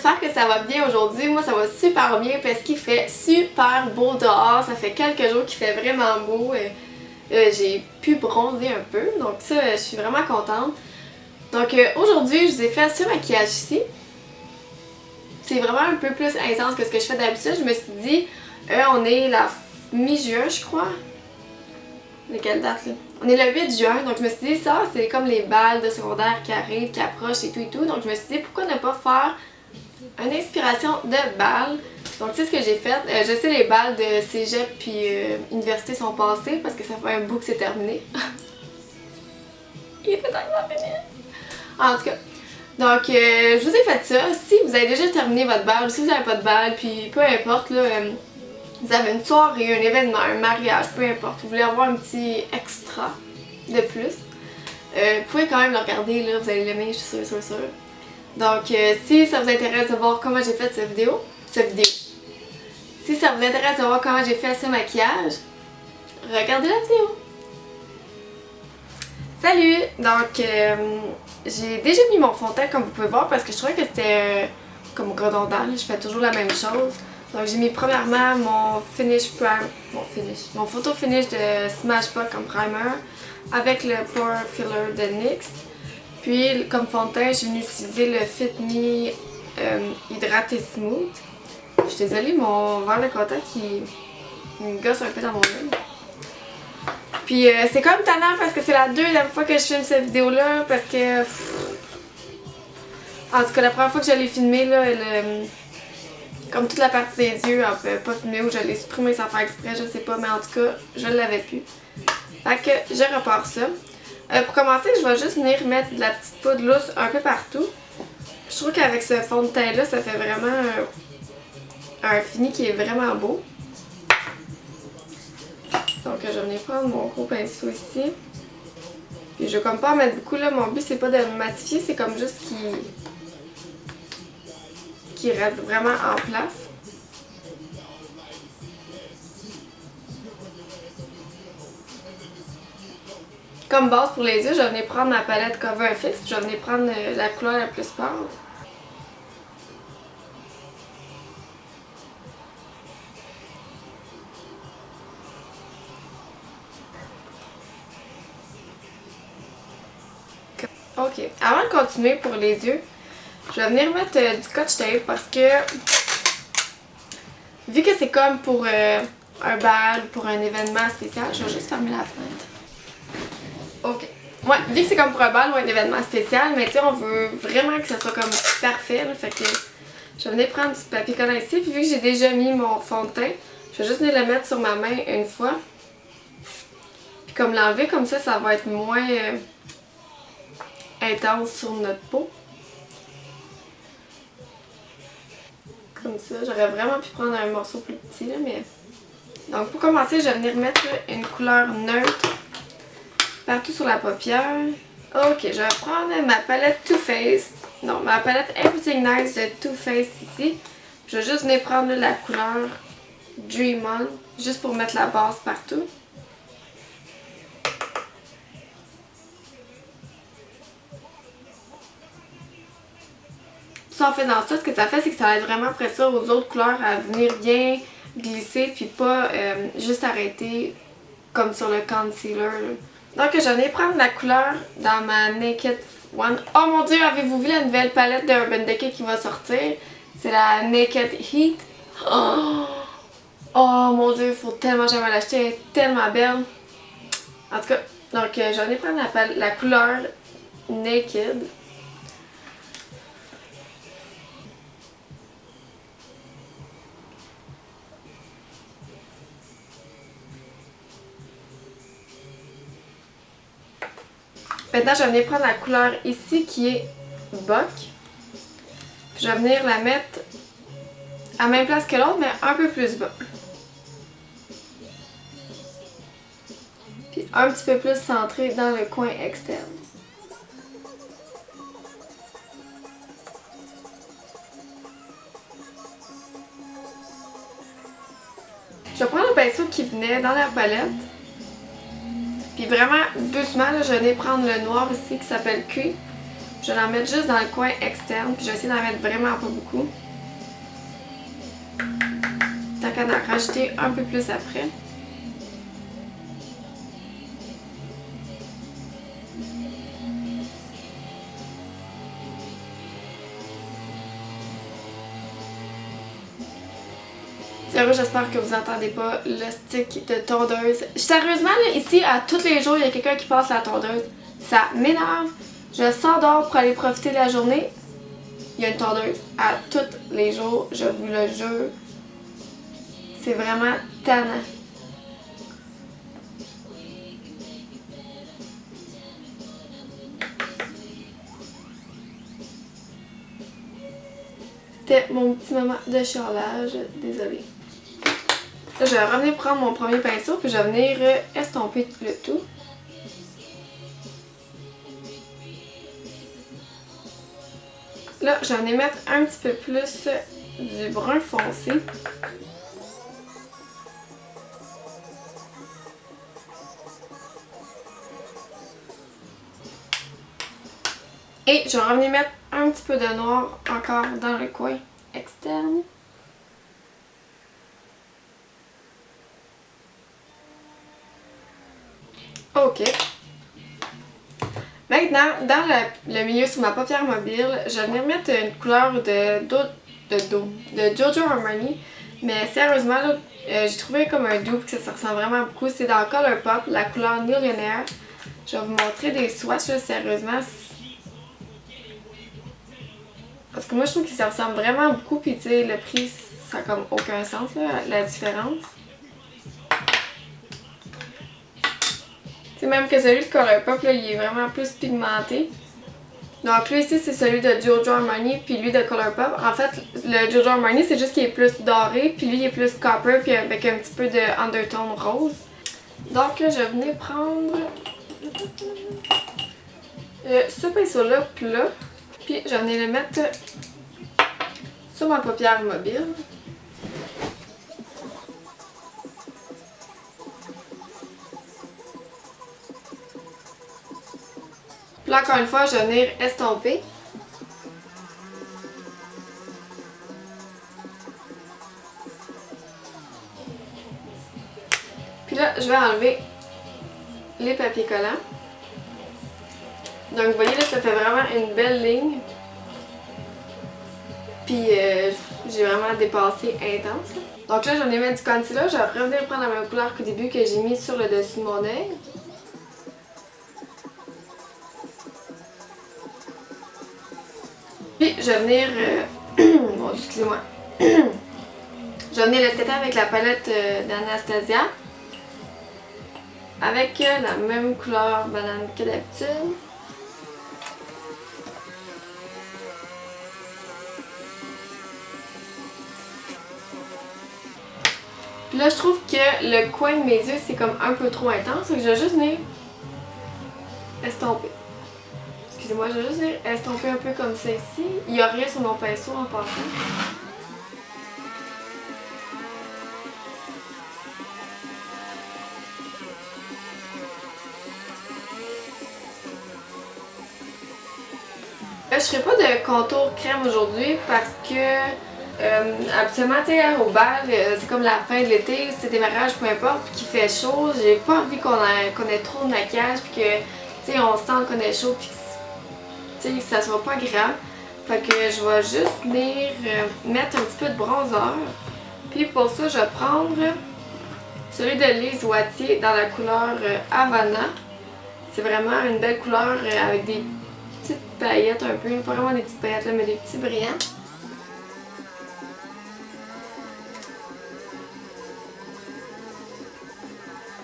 j'espère que ça va bien aujourd'hui. Moi ça va super bien parce qu'il fait super beau dehors. Ça fait quelques jours qu'il fait vraiment beau. J'ai pu bronzer un peu, donc ça je suis vraiment contente. Donc aujourd'hui je vous ai fait ce maquillage ici. C'est vraiment un peu plus intense que ce que je fais d'habitude. Je me suis dit, on est la mi-juin je crois. De quelle date là? On est le 8 juin, donc je me suis dit ça c'est comme les balles de secondaire qui arrivent, qui approchent et tout. Donc je me suis dit pourquoi ne pas faire une inspiration de balles. Donc c'est ce que j'ai fait. Je sais les balles de cégep puis université sont passées parce que ça fait un bout que c'est terminé. Il était temps que ça finisse. En tout cas, donc je vous ai fait ça. Si vous avez déjà terminé votre balle ou si vous n'avez pas de balle, puis peu importe là, vous avez une soirée, un événement, un mariage, peu importe, vous voulez avoir un petit extra de plus, vous pouvez quand même le regarder là, vous allez l'aimer, je suis sûre. Donc si ça vous intéresse de voir comment j'ai fait cette vidéo, si ça vous intéresse de voir comment j'ai fait ce maquillage, regardez la vidéo. Salut! Donc j'ai déjà mis mon fond de teint comme vous pouvez voir parce que je trouvais que c'était comme redondant, je fais toujours la même chose. Donc j'ai mis premièrement mon photo finish de Smashbox comme primer avec le Pore Filler de NYX. Puis comme fond de teint, j'ai utilisé le Fit Me Hydraté Smooth. Je suis désolée, mon verre de contact qui me gosse un peu dans mon œil. Puis c'est comme tannant parce que c'est la deuxième fois que je filme cette vidéo là parce que... En tout cas la première fois que je l'ai filmée là, comme toute la partie des yeux, elle pouvait pas filmer ou je l'ai supprimé sans faire exprès, je sais pas, mais en tout cas, je l'avais plus. Fait que je repars ça. Pour commencer, je vais juste venir mettre de la petite poudre lousse un peu partout. Je trouve qu'avec ce fond de teint là, ça fait vraiment un fini qui est vraiment beau. Donc je vais venir prendre mon gros pinceau ici. Puis je vais comme pas en mettre beaucoup là, mon but c'est pas de matifier, c'est comme juste qui reste vraiment en place. Comme base pour les yeux, je vais venir prendre ma palette Cover FX, je vais venir prendre la couleur la plus pâle. Ok, avant de continuer pour les yeux, je vais venir mettre du Scotch Tape parce que vu que c'est comme pour un bal, pour un événement spécial, je vais juste fermer la fenêtre. Ok. Ouais, vu que c'est comme pour un bal ou un événement spécial, mais tu sais, on veut vraiment que ça soit comme parfait, là, fait que je vais venir prendre du papier collant ici, puis vu que j'ai déjà mis mon fond de teint, je vais juste venir le mettre sur ma main une fois. Puis comme l'enlever comme ça va être moins intense sur notre peau. Comme ça, j'aurais vraiment pu prendre un morceau plus petit là, mais... Donc pour commencer, je vais venir mettre une couleur neutre partout sur la paupière. Ok, je vais prendre ma palette Too Faced. Non, ma palette Everything Nice de Too Faced ici. Je vais juste venir prendre la couleur Dream On, juste pour mettre la base partout. En faisant ça, ce que ça fait, c'est que ça aide vraiment après ça aux autres couleurs à venir bien glisser puis pas juste arrêter comme sur le concealer. Donc je vais prendre la couleur dans ma Naked One. Oh mon dieu, avez-vous vu la nouvelle palette de Urban Decay qui va sortir? C'est la Naked Heat. Oh mon dieu, il faut tellement jamais l'acheter, elle est tellement belle. En tout cas, donc je vais prendre la couleur Naked. Maintenant, je vais venir prendre la couleur ici qui est Buck. Puis je vais venir la mettre à la même place que l'autre, mais un peu plus bas. Puis un petit peu plus centré dans le coin externe. Je vais prendre le pinceau qui venait dans la palette. Puis vraiment doucement, là, je vais venir prendre le noir ici qui s'appelle Cuir. Je vais en mettre juste dans le coin externe, puis je vais essayer d'en mettre vraiment pas beaucoup. Tant qu'à en rajouter un peu plus après. Sérieux, j'espère que vous n'entendez pas le stick de tondeuse. Sérieusement, là, ici, à tous les jours, il y a quelqu'un qui passe la tondeuse. Ça m'énerve. Je sors dehors pour aller profiter de la journée. Il y a une tondeuse à tous les jours, je vous le jure. C'est vraiment tannant. C'était mon petit moment de chialage. Désolée. Là, je vais revenir prendre mon premier pinceau puis je vais venir estomper le tout. Là, je vais venir mettre un petit peu plus du brun foncé. Et je vais revenir mettre un petit peu de noir encore dans le coin externe. Ok. Maintenant, dans le milieu sur ma paupière mobile, je vais venir mettre une couleur de Giorgio Armani. Mais sérieusement, j'ai trouvé comme un dupe que ça ressemble vraiment beaucoup. C'est dans Colourpop, la couleur Millionaire. Je vais vous montrer des swatchs, là, sérieusement. Parce que moi, je trouve que ça ressemble vraiment beaucoup. Puis, tu sais, le prix, ça n'a comme aucun sens, là, la différence. C'est même que celui de Colourpop, là, il est vraiment plus pigmenté. Donc lui ici, c'est celui de Giorgio Armani, puis lui de Colourpop. En fait, le Giorgio Armani, c'est juste qu'il est plus doré, puis lui, il est plus copper, puis avec un petit peu de undertone rose. Donc là, je venais prendre ce pinceau-là plat, puis je venais le mettre sur ma paupière mobile. Puis là, encore une fois, je vais venir estomper. Puis là, je vais enlever les papiers collants. Donc, vous voyez, là, ça fait vraiment une belle ligne. Puis, j'ai vraiment dépassé intense. Donc là, j'en ai mis du concealer. Je vais revenir prendre la même couleur qu'au début que j'ai mis sur le dessus de mon œil. Puis, je vais venir... bon, excusez-moi. Je vais venir le setter avec la palette d'Anastasia. Avec la même couleur banane que d'habitude. Puis là, je trouve que le coin de mes yeux, c'est comme un peu trop intense. Donc, je vais juste venir estomper. Excusez-moi, je vais juste venir estomper un peu comme ça ici. Il n'y a rien sur mon pinceau en passant. Je ferai pas de contour crème aujourd'hui parce que absolument, tu sais, au bal, c'est comme la fin de l'été, c'est des mariages, peu importe, puis qu'il fait chaud. J'ai pas envie qu'on ait trop de maquillage, puis que, tu sais, on sente qu'on est chaud, puis que ça soit pas grave. Fait que je vais juste venir mettre un petit peu de bronzer. Puis pour ça, je vais prendre celui de Lise Wattier dans la couleur Havana. C'est vraiment une belle couleur avec des petites paillettes un peu, pas vraiment des petites paillettes là, mais des petits brillants.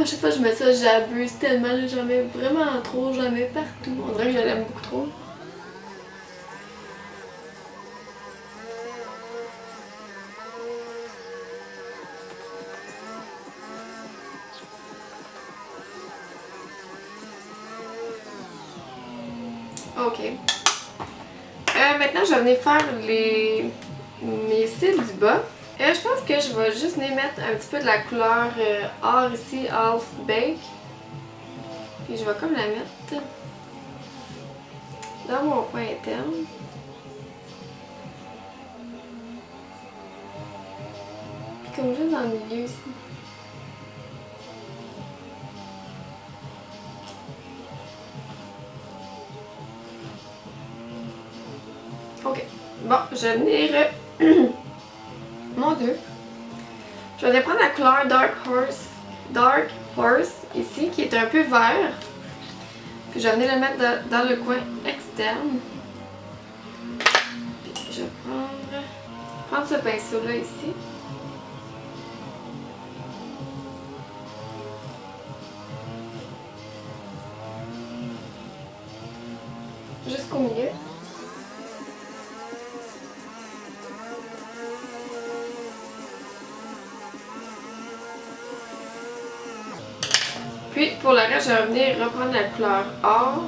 À chaque fois que je mets ça, j'abuse tellement, j'en mets vraiment trop, j'en mets partout. On dirait que je l'aime beaucoup trop. Ok. Maintenant, je vais venir faire mes cils du bas. Je pense que je vais juste venir mettre un petit peu de la couleur or ici, Half Bake. Puis je vais comme la mettre dans mon coin interne. Puis comme juste dans le milieu ici. Ok. Bon, je vais venir... Mon Dieu. Je vais prendre la couleur Dark Horse ici, qui est un peu vert. Puis je vais venir le mettre dans le coin externe. Puis je vais prendre ce pinceau-là ici. Jusqu'au milieu. Puis pour le reste, je vais venir reprendre la couleur or.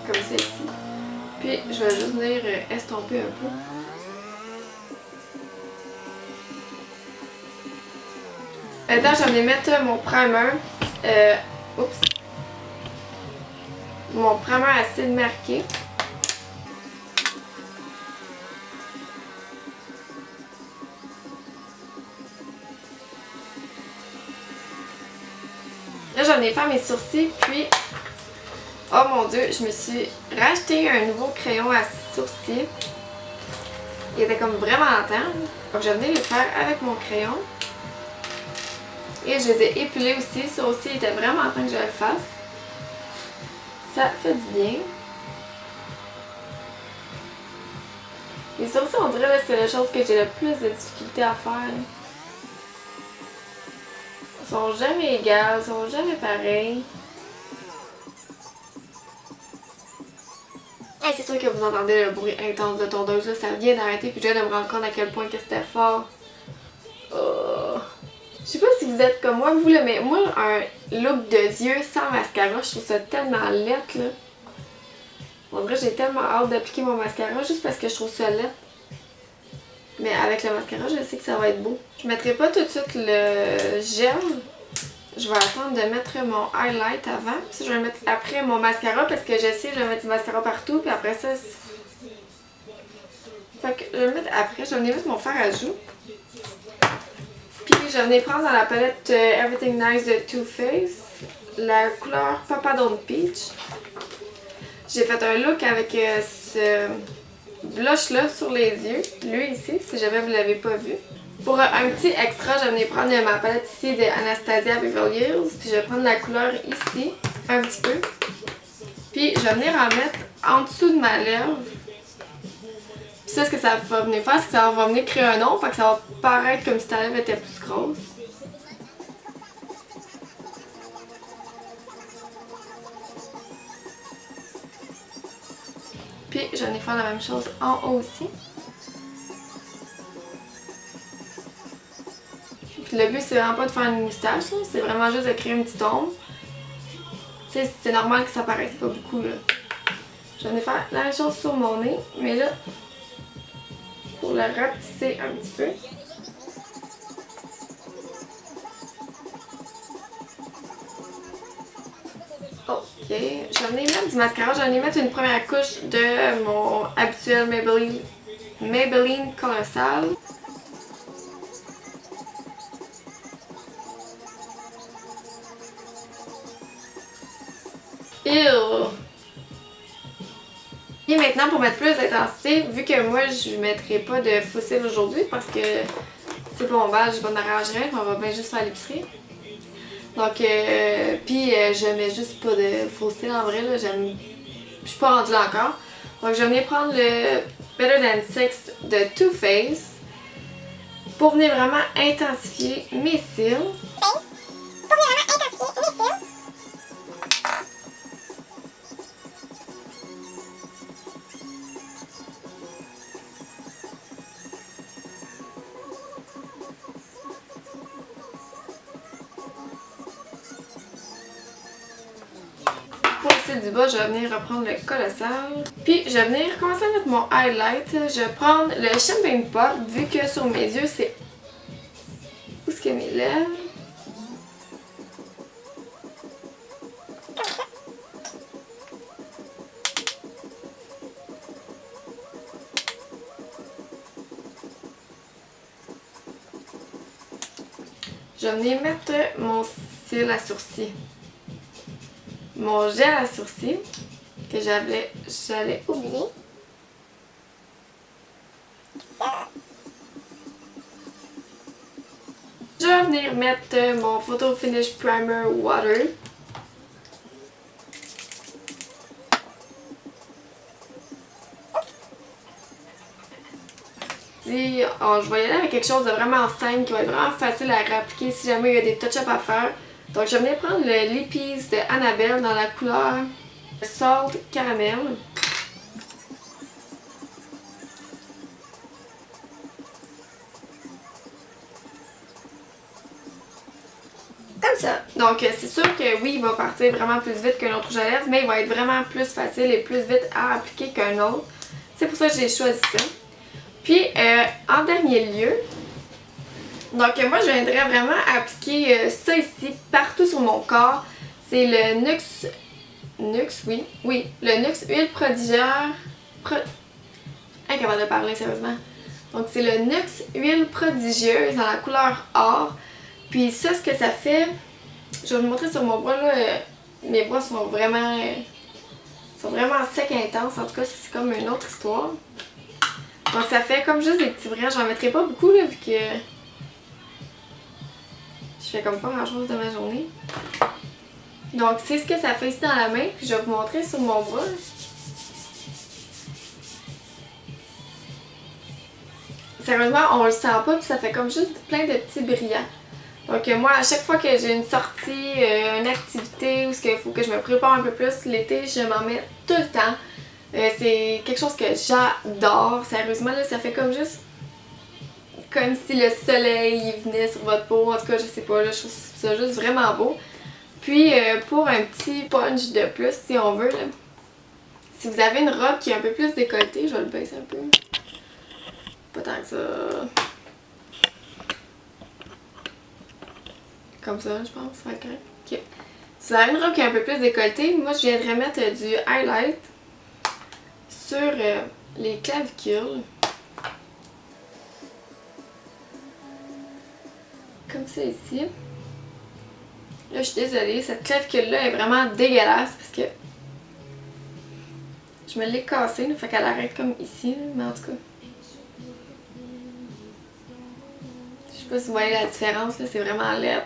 Comme ça ici. Puis je vais juste venir estomper un peu. Maintenant, je vais venir mettre mon primer. Mon primer acide marqué. Là, j'en ai fait mes sourcils, puis... Oh mon Dieu, je me suis racheté un nouveau crayon à sourcils. Il était comme vraiment tendre. Donc, je vais venir le faire avec mon crayon. Et je les ai épilés aussi. Ça aussi, il était vraiment temps que je le fasse. Ça fait du bien. Les sourcils, on dirait que c'est la chose que j'ai le plus de difficulté à faire. Ils sont jamais égaux, ils sont jamais pareils. Hey, c'est sûr que vous entendez le bruit intense de tondeuse, là, ça vient d'arrêter, puis je viens de me rendre compte à quel point que c'était fort. Oh. Je sais pas si vous êtes comme moi, vous là, mais moi, un look de Dieu sans mascara, je trouve ça tellement laid, là. On dirait que j'ai tellement hâte d'appliquer mon mascara juste parce que je trouve ça laid. Mais avec le mascara, je sais que ça va être beau. Je mettrai pas tout de suite le gel. Je vais attendre de mettre mon highlight avant. Puis je vais le mettre après mon mascara parce que je sais que je vais mettre du mascara partout. Puis après ça... Fait que je vais le mettre après. Je vais venir mettre mon fer à joues. Puis je vais venir prendre dans la palette Everything Nice de Too Faced la couleur Papa Don't Peach. J'ai fait un look avec ce blush là sur les yeux. Lui ici, si jamais vous ne l'avez pas vu. Pour un petit extra, je vais venir prendre ma palette ici de Anastasia Beverly Hills. Puis je vais prendre la couleur ici, un petit peu. Puis je vais venir en mettre en dessous de ma lèvre. Puis ça, ce que ça va venir faire, c'est que ça va venir créer un ombre. Fait que ça va paraître comme si ta lèvre était plus grosse. Puis je vais venir faire la même chose en haut aussi. Puis le but, c'est vraiment pas de faire une moustache, c'est vraiment juste de créer une petite ombre. Tu sais, c'est normal que ça paraisse pas beaucoup, là. Je vais venir faire la même chose sur mon nez, mais là, pour le rapetisser un petit peu. Ok, je vais venir mettre du mascara, je vais venir mettre une première couche de mon habituel Maybelline Colossal. Et maintenant, pour mettre plus d'intensité, vu que moi je ne mettrai pas de fossile aujourd'hui parce que c'est pas mon bal, j'ai pas d'arrangerie, on va bien juste faire l'épicerie. Donc, puis je mets juste pas de fossile en vrai, là, je suis pas rendue là encore. Donc, je vais venir prendre le Better Than Sex de Too Faced pour venir vraiment intensifier mes cils. Pour le cil du bas, je vais venir reprendre le Colossal. Puis, je vais venir commencer à mettre mon highlight. Je vais prendre le Champagne Pop, vu que sur mes yeux, c'est... Où est-ce que mes lèvres? je vais venir mettre mon cil à sourcils. Mon gel à sourcils que j'allais oublier. Je vais venir mettre mon Photo Finish Primer Water. Je vais y aller avec quelque chose de vraiment simple qui va être vraiment facile à réappliquer si jamais il y a des touch-ups à faire. Donc je vais venir prendre le Lippies de Annabelle dans la couleur Salt Caramel. Comme ça. Donc c'est sûr que oui, il va partir vraiment plus vite qu'un autre rouge à lèvres, mais il va être vraiment plus facile et plus vite à appliquer qu'un autre. C'est pour ça que j'ai choisi ça. Puis en dernier lieu, donc moi je viendrais vraiment appliquer ça ici partout sur mon corps. C'est le le NYX Huile Prodigère. Incapable de parler sérieusement. Donc c'est le NYX Huile Prodigieuse dans la couleur or. Puis ça, ce que ça fait, je vais vous montrer sur mon bras là, mes bras sont vraiment secs et intenses. En tout cas, c'est comme une autre histoire. Donc ça fait comme juste des petits vrais. J'en mettrai pas beaucoup là, vu que je fais comme pas grand chose de ma journée. Donc c'est ce que ça fait ici dans la main. Puis je vais vous montrer sur mon bras. Sérieusement, on le sent pas, puis ça fait comme juste plein de petits brillants. Donc moi, à chaque fois que j'ai une sortie, une activité où il faut que je me prépare un peu plus l'été, je m'en mets tout le temps. C'est quelque chose que j'adore. Sérieusement, là, ça fait comme juste comme si le soleil venait sur votre peau. En tout cas, je sais pas, là, je trouve ça juste vraiment beau. Puis pour un petit punch de plus, si on veut, là, si vous avez une robe qui est un peu plus décolletée, je vais le baisser un peu. Pas tant que ça. Comme ça, je pense, ça va être correct. Ok. Si vous avez une robe qui est un peu plus décolletée, moi je viendrais mettre du highlight sur les clavicules. Comme ça ici. Là, je suis désolée, cette clavicule-là est vraiment dégueulasse parce que je me l'ai cassée, là, fait qu'elle arrête comme ici, là, mais en tout cas. Je sais pas si vous voyez la différence, là, c'est vraiment laid.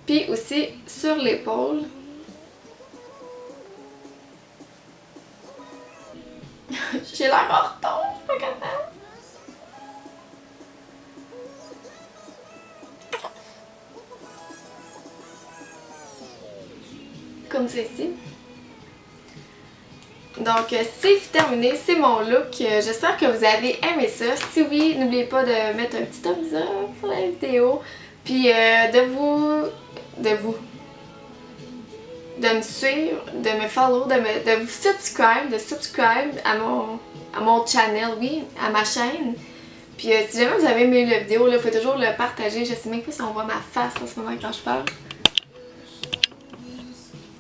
Puis aussi sur l'épaule. J'ai l'air en retard, je suis pas capable. Comme ça ici. Donc c'est terminé, c'est mon look. J'espère que vous avez aimé ça. Si oui, n'oubliez pas de mettre un petit thumbs up pour la vidéo. Puis de me suivre, de me follow, de vous subscribe à mon channel, oui, à ma chaîne. Puis si jamais vous avez aimé la vidéo, il faut toujours le partager. Je sais même pas si on voit ma face en ce moment quand je parle.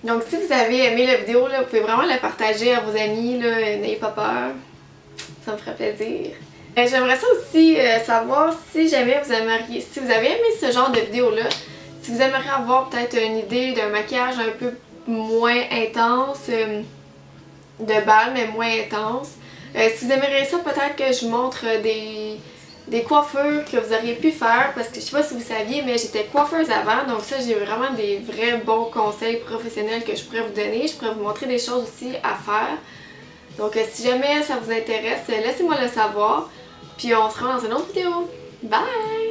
Donc si vous avez aimé la vidéo, là, vous pouvez vraiment la partager à vos amis, n'ayez pas peur. Ça me ferait plaisir. J'aimerais ça aussi savoir si jamais si vous avez aimé ce genre de vidéo-là, si vous aimeriez avoir peut-être une idée d'un maquillage un peu moins intense, de bal mais moins intense. Si vous aimeriez ça, peut-être que je montre des coiffures que vous auriez pu faire, parce que je sais pas si vous saviez, mais j'étais coiffeuse avant, donc ça j'ai vraiment des vrais bons conseils professionnels que je pourrais vous donner. Je pourrais vous montrer des choses aussi à faire. Donc si jamais ça vous intéresse, laissez-moi le savoir. Puis on se rend dans une autre vidéo. Bye!